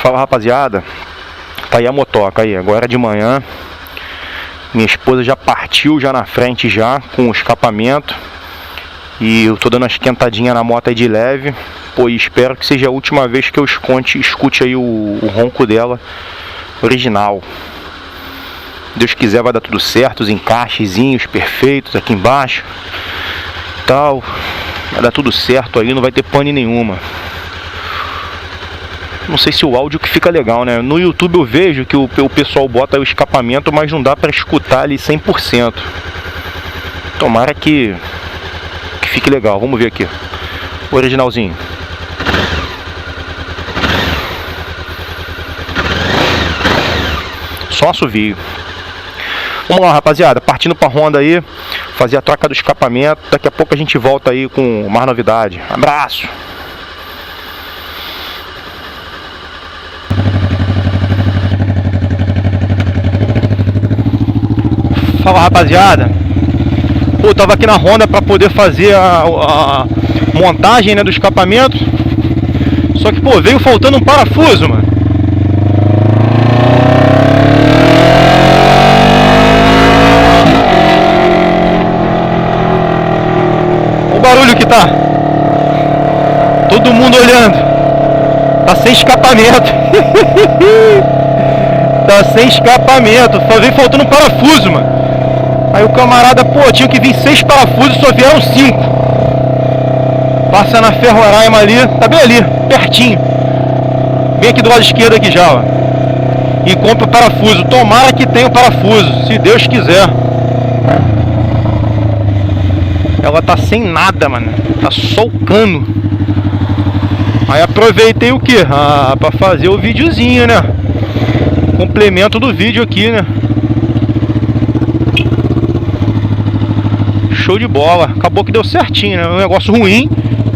Fala, rapaziada, tá aí a motoca aí, agora de manhã. Minha esposa já partiu já na frente já com o escapamento. E eu tô dando uma esquentadinha na moto aí de leve. Pô, e espero que seja a última vez que eu escute aí o ronco dela original. Deus quiser vai dar tudo certo, os encaixezinhos perfeitos aqui embaixo. Tal, vai dar tudo certo aí, não vai ter pane nenhuma. Não sei se o áudio que fica legal, né? No YouTube eu vejo que o pessoal bota o escapamento, mas não dá pra escutar ali 100%. Tomara que fique legal. Vamos ver aqui. O originalzinho. Só assovio. Vamos lá, rapaziada. Partindo pra Honda aí. Fazer a troca do escapamento. Daqui a pouco a gente volta aí com mais novidade. Abraço! Fala, rapaziada. Pô, eu tava aqui na Honda pra poder fazer a montagem, né, do escapamento. Só que, pô, veio faltando um parafuso, mano. Olha o barulho que tá. Todo mundo olhando. Tá sem escapamento. Tá sem escapamento. Só veio faltando um parafuso, mano. Aí o camarada, pô, tinha que vir 6 parafusos, só vieram 5. Passa na Ferroraima ali, tá bem ali, pertinho. Bem aqui do lado esquerdo aqui já, ó. E compra o parafuso. Tomara que tenha o parafuso, se Deus quiser. Ela tá sem nada, mano. Tá só o cano. Aí aproveitei o que? Pra fazer o videozinho, né? Complemento do vídeo aqui, né? Show de bola, acabou que deu certinho, né? Um negócio ruim,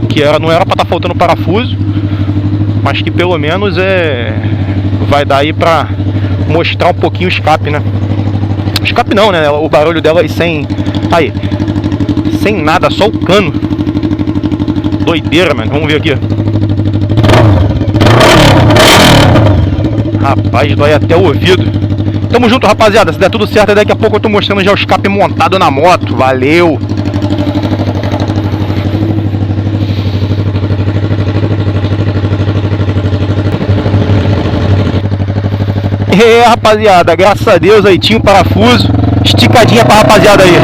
que não era pra estar faltando parafuso, mas que pelo menos vai dar aí pra mostrar um pouquinho o escape, né? Escape não, né? O barulho dela aí sem nada, só o cano. Doideira, mano. Vamos ver aqui. Rapaz, dói até o ouvido. Tamo junto, rapaziada. Se der tudo certo, daqui a pouco eu tô mostrando já o escape montado na moto. Valeu! Rapaziada, graças a Deus aí tinha o parafuso. Esticadinha pra rapaziada aí.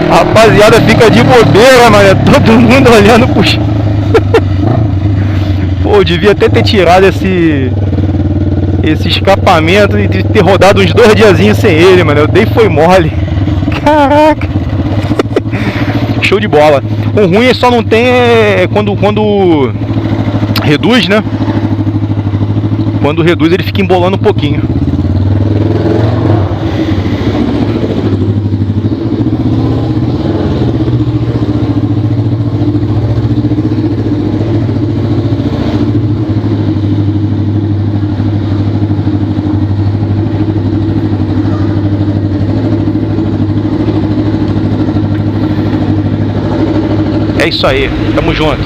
Rapaziada, fica de bobeira, mano. Todo mundo olhando pro chão. Pô, eu devia até ter tirado esse escapamento e ter rodado uns 2 diazinhos sem ele, mano. Eu dei foi mole. Caraca. Show de bola. O ruim é só não tem quando reduz, né? Quando reduz ele fica embolando um pouquinho. É isso aí, tamo junto.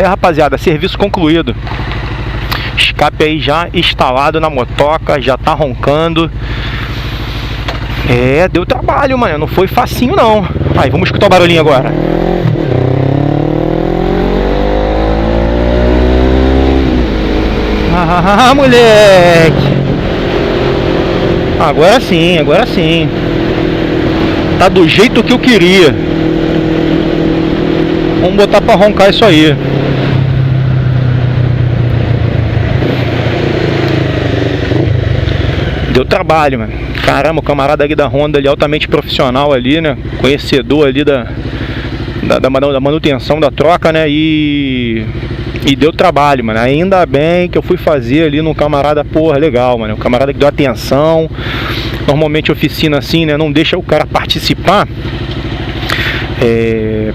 Rapaziada, serviço concluído. Escape aí já instalado na motoca, já tá roncando. Deu trabalho, mano, não foi facinho não. Aí, vamos escutar o barulhinho agora. Ah, moleque. Agora sim, agora sim. Tá do jeito que eu queria. Vamos botar pra roncar isso aí. Deu trabalho, mano. Caramba, o camarada ali da Honda ali, altamente profissional ali, né? Conhecedor ali da manutenção da troca, né? E deu trabalho, mano. Ainda bem que eu fui fazer ali num camarada, porra, legal, mano. Um camarada que deu atenção. Normalmente oficina assim, né? Não deixa o cara participar.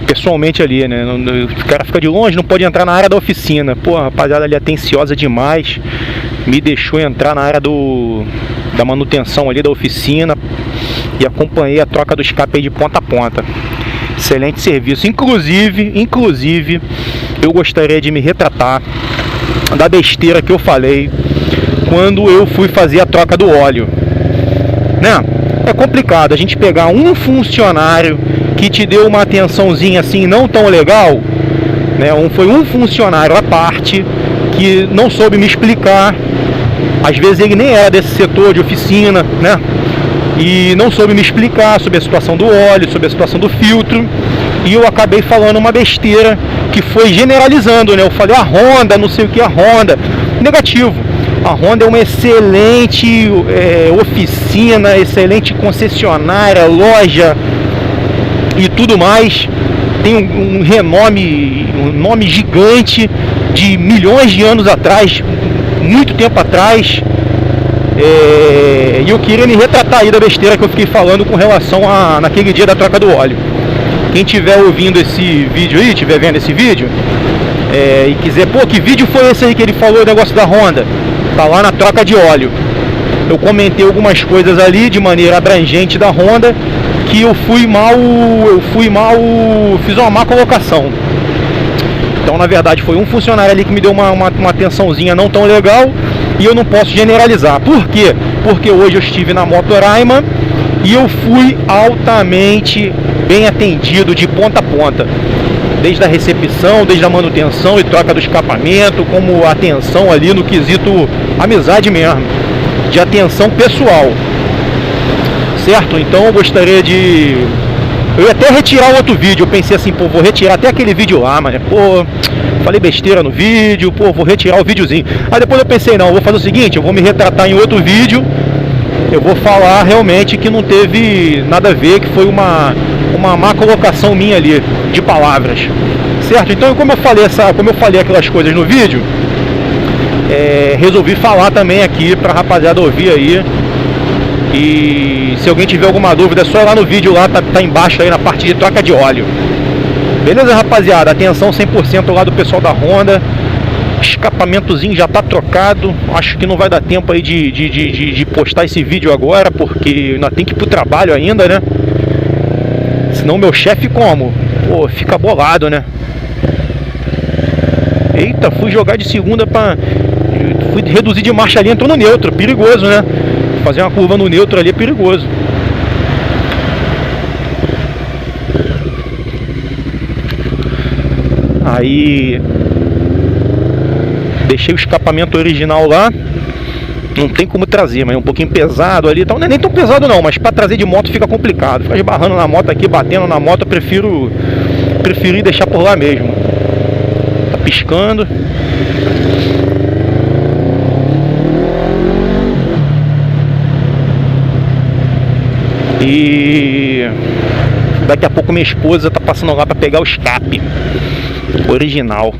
pessoalmente ali, né? O cara fica de longe, não pode entrar na área da oficina. Pô, a rapaziada ali atenciosa demais, me deixou entrar na área da manutenção ali da oficina e acompanhei a troca do escape aí de ponta a ponta. Excelente serviço. Inclusive, eu gostaria de me retratar da besteira que eu falei quando eu fui fazer a troca do óleo, né? É complicado a gente pegar um funcionário que te deu uma atençãozinha assim não tão legal, né? Foi um funcionário à parte que não soube me explicar. Às vezes ele nem era desse setor de oficina, né? E não soube me explicar sobre a situação do óleo, sobre a situação do filtro. E eu acabei falando uma besteira que foi generalizando, né? Eu falei a Honda, não sei o que, a Honda. Negativo. A Honda é uma excelente oficina, excelente concessionária, loja e tudo mais. Tem um renome, um nome gigante de milhões de anos atrás, muito tempo atrás. E eu queria me retratar aí da besteira que eu fiquei falando com relação a naquele dia da troca do óleo. Quem estiver ouvindo esse vídeo aí, estiver vendo esse vídeo, e quiser, pô, que vídeo foi esse aí que ele falou o negócio da Honda? Tá lá na troca de óleo. Eu comentei algumas coisas ali de maneira abrangente da Honda, que eu fiz uma má colocação. Então, na verdade, foi um funcionário ali que me deu uma atençãozinha não tão legal, e eu não posso generalizar. Por quê? Porque hoje eu estive na Motoraima e eu fui altamente bem atendido de ponta a ponta. Desde a recepção, desde a manutenção e troca do escapamento, como atenção ali no quesito amizade mesmo, de atenção pessoal. Certo? Então eu gostaria de... Eu ia até retirar o outro vídeo, eu pensei assim, pô, vou retirar até aquele vídeo lá, mas pô, falei besteira no vídeo, pô, vou retirar o videozinho. Aí depois eu pensei, não, eu vou fazer o seguinte, eu vou me retratar em outro vídeo, eu vou falar realmente que não teve nada a ver, que foi uma má colocação minha ali, de palavras. Certo? Então, como eu falei aquelas coisas no vídeo, resolvi falar também aqui pra rapaziada ouvir aí. E se alguém tiver alguma dúvida, é só ir lá no vídeo lá, tá embaixo aí na parte de troca de óleo. Beleza, rapaziada? Atenção 100% lá do pessoal da Honda. Escapamentozinho já tá trocado. Acho que não vai dar tempo aí de postar esse vídeo agora, porque ainda tem que ir pro trabalho ainda, né? Senão meu chefe como? Pô, fica bolado, né? Eita, fui jogar de segunda fui reduzir de marcha ali, entrou no neutro, perigoso, né? Fazer uma curva no neutro ali é perigoso. Aí deixei o escapamento original lá. Não tem como trazer, mas é um pouquinho pesado ali, então não é nem tão pesado não, mas para trazer de moto fica complicado. Ficar esbarrando na moto aqui, batendo na moto, eu prefiro ir deixar por lá mesmo. Tá piscando. E daqui a pouco minha esposa tá passando lá para pegar o escape original.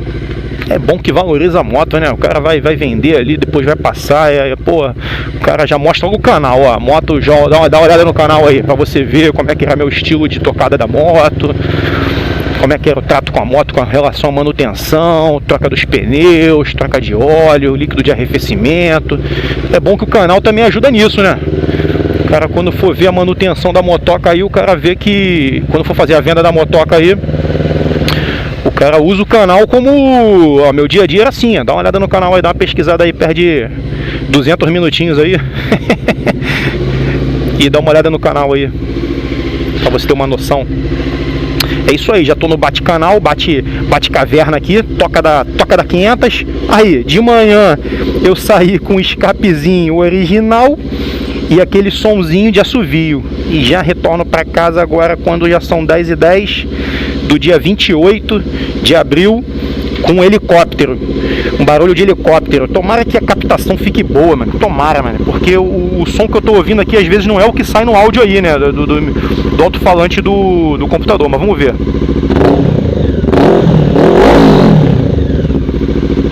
É bom que valoriza a moto, né? O cara vai vender ali, depois vai passar, pô, o cara já mostra logo o canal, ó. A moto, já dá uma olhada no canal aí, pra você ver como é que era meu estilo de tocada da moto, como é que era o trato com a moto com relação à manutenção, troca dos pneus, troca de óleo, líquido de arrefecimento. É bom que o canal também ajuda nisso, né? O cara, quando for ver a manutenção da motoca aí, o cara vê que, quando for fazer a venda da motoca aí, o cara usa o canal como... Ó, meu dia a dia era assim, ó. Dá uma olhada no canal aí, dá uma pesquisada aí, perde 200 minutinhos aí. E dá uma olhada no canal aí, pra você ter uma noção. É isso aí, já tô no bate-canal, bate-caverna aqui, toca da 500. Aí, de manhã eu saí com o escapezinho original e aquele sonzinho de assovio. E já retorno para casa agora quando já são 10h10 do dia 28 de abril, com um helicóptero, um barulho de helicóptero. Tomara que a captação fique boa, mano. Tomara, mano, porque o som que eu tô ouvindo aqui às vezes não é o que sai no áudio aí, né, do alto-falante do computador, mas vamos ver.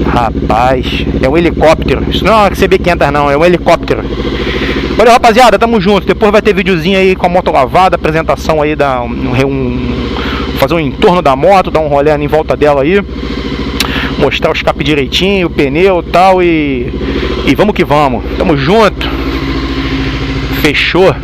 Rapaz, é um helicóptero. Isso não é uma CB500 não, é um helicóptero. Valeu, rapaziada, tamo junto. Depois vai ter videozinho aí com a moto lavada, apresentação aí fazer um entorno da moto, dar um rolê em volta dela aí, mostrar o escape direitinho, o pneu e tal, e vamos que vamos. Tamo junto. Fechou.